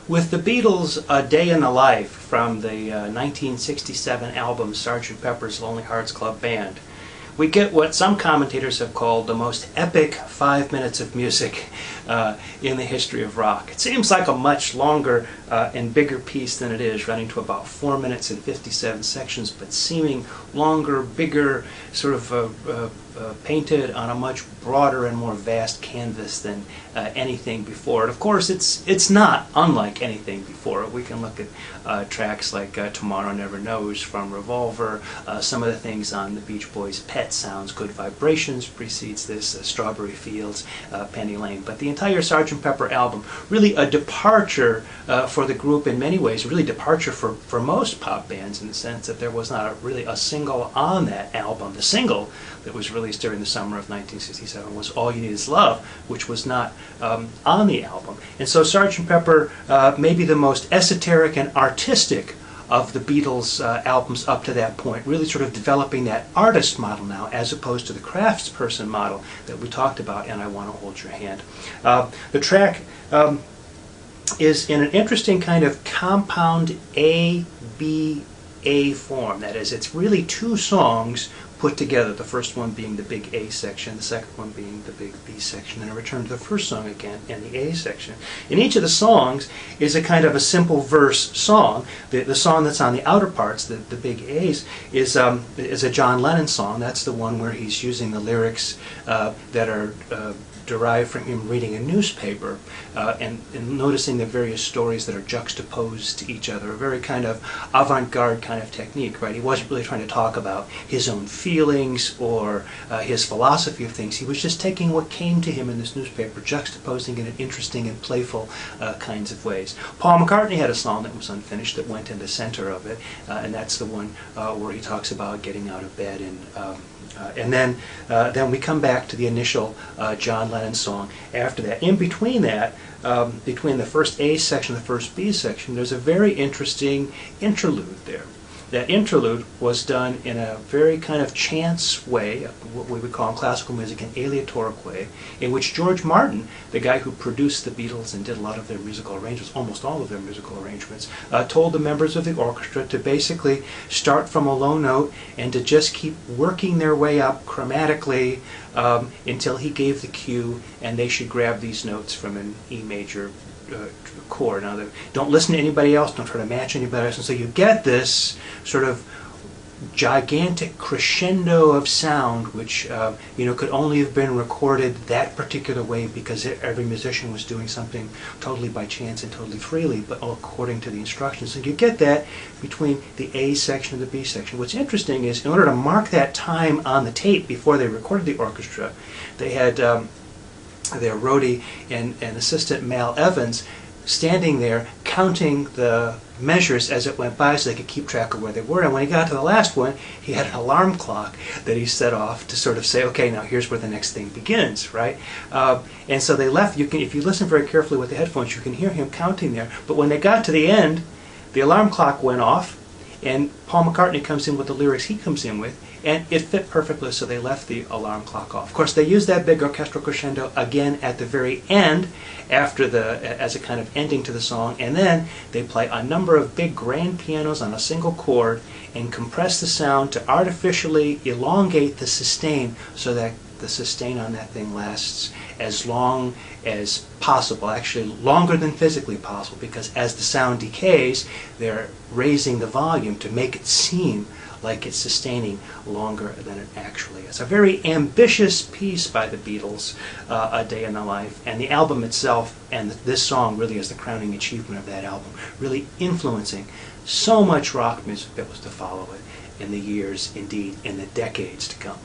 With the Beatles' A Day in the Life from the 1967 album Sgt. Pepper's Lonely Hearts Club Band, we get what some commentators have called the most epic 5 minutes of music in the history of rock. It seems like a much longer and bigger piece than it is, running to about 4 minutes and 57 sections, but seeming longer, bigger, sort of painted on a much broader and more vast canvas than anything before. And of course, it's not unlike anything before. We can look at tracks like Tomorrow Never Knows from Revolver, some of the things on the Beach Boys' Pet Sounds, Good Vibrations precedes this, Strawberry Fields, Penny Lane. But the entire Sgt. Pepper album, really a departure for the group in many ways, really departure for most pop bands, in the sense that there was not really a single on that album. The single that was released during the summer of 1967 was All You Need Is Love, which was not on the album. And so Sgt. Pepper may be the most esoteric and artistic of the Beatles' albums up to that point, really sort of developing that artist model now, as opposed to the craftsperson model that we talked about in I Want to Hold Your Hand. The track is in an interesting kind of compound A-B-A form. That is, it's really two songs put together, the first one being the big A section, the second one being the big B section, and I return to the first song again in the A section. In each of the songs is a kind of a simple verse song. The song that's on the outer parts, the big A's, is a John Lennon song. That's the one where he's using the lyrics that are derived from him reading a newspaper and noticing the various stories that are juxtaposed to each other, a very kind of avant-garde kind of technique, right? He wasn't really trying to talk about his own feelings or his philosophy of things. He was just taking what came to him in this newspaper, juxtaposing it in interesting and playful kinds of ways. Paul McCartney had a song that was unfinished that went in the center of it, and that's the one where he talks about getting out of bed and then we come back to the initial John Lennon song after that. In between that, between the first A section and the first B section, there's a very interesting interlude there. That interlude was done in a very kind of chance way, what we would call in classical music an aleatoric way, in which George Martin, the guy who produced the Beatles and did a lot of their musical arrangements, almost all of their musical arrangements, told the members of the orchestra to basically start from a low note and to just keep working their way up chromatically until he gave the cue, and they should grab these notes from an E major chord. Now, don't listen to anybody else, don't try to match anybody else, and so you get this sort of gigantic crescendo of sound, which could only have been recorded that particular way because every musician was doing something totally by chance and totally freely, but according to the instructions. So you get that between the A section and the B section. What's interesting is, in order to mark that time on the tape before they recorded the orchestra, they had their roadie and assistant Mal Evans standing there counting the measures as it went by so they could keep track of where they were. And when he got to the last one, he had an alarm clock that he set off to sort of say, okay, now here's where the next thing begins, right? And so they left. If you listen very carefully with the headphones, you can hear him counting there. But when they got to the end, the alarm clock went off, and Paul McCartney comes in with the lyrics he comes in with, and it fit perfectly, so they left the alarm clock off. Of course, they used that big orchestral crescendo again at the very end, as a kind of ending to the song, and then they play a number of big grand pianos on a single chord and compress the sound to artificially elongate the sustain so that the sustain on that thing lasts as long as possible, actually longer than physically possible, because as the sound decays, they're raising the volume to make it seem like it's sustaining longer than it actually is. A very ambitious piece by the Beatles, A Day in the Life, and the album itself, and this song really is the crowning achievement of that album, really influencing so much rock music that was to follow it in the years, indeed in the decades to come.